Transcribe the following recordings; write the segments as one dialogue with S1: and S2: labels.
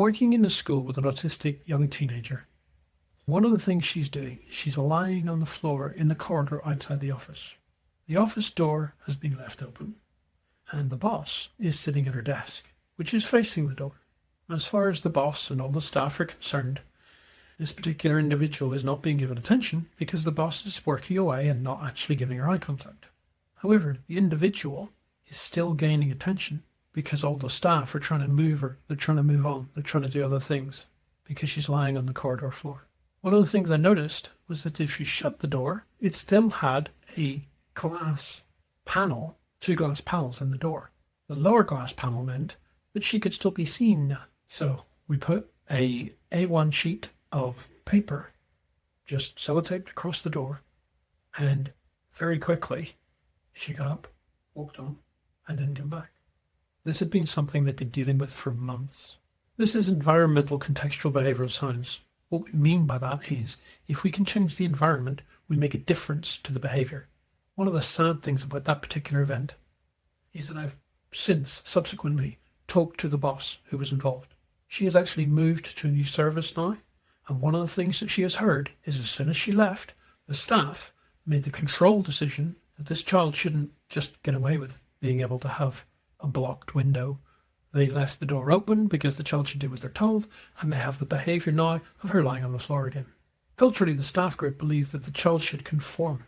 S1: Working in a school with an autistic young teenager, one of the things she's doing, she's lying on the floor in the corridor outside the office. The office door has been left open, and the boss is sitting at her desk, which is facing the door. As far as the boss and all the staff are concerned, this particular individual is not being given attention because the boss is working away and not actually giving her eye contact. However, the individual is still gaining attention because all the staff are trying to move her, they're trying to move on, they're trying to do other things because she's lying on the corridor floor. One of the things I noticed was that if you shut the door, it still had a glass panel, two glass panels in the door. The lower glass panel meant that she could still be seen. So we put a A1 sheet of paper just sellotaped across the door, and very quickly she got up, walked on, and didn't come back. This had been something they'd been dealing with for months. This is environmental contextual behavioral science. What we mean by that is, if we can change the environment, we make a difference to the behavior. One of the sad things about that particular event is that I've since, subsequently, talked to the boss who was involved. She has actually moved to a new service now, and one of the things that she has heard is as soon as she left, the staff made the control decision that this child shouldn't just get away with being able to have a blocked window. They left the door open because the child should do what they're told, and they have the behaviour now of her lying on the floor again. Culturally, the staff group believed that the child should conform.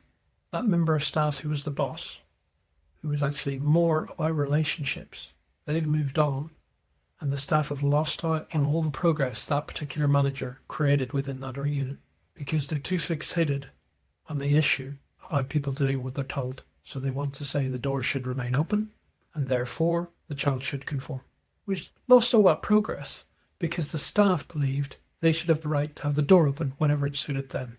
S1: That member of staff who was the boss, who was actually more about relationships, they've moved on, and the staff have lost out on all the progress that particular manager created within that unit because they're too fixated on the issue of how people do what they're told. So they want to say the door should remain open, and therefore the child should conform. Which lost all that progress because the staff believed they should have the right to have the door open whenever it suited them.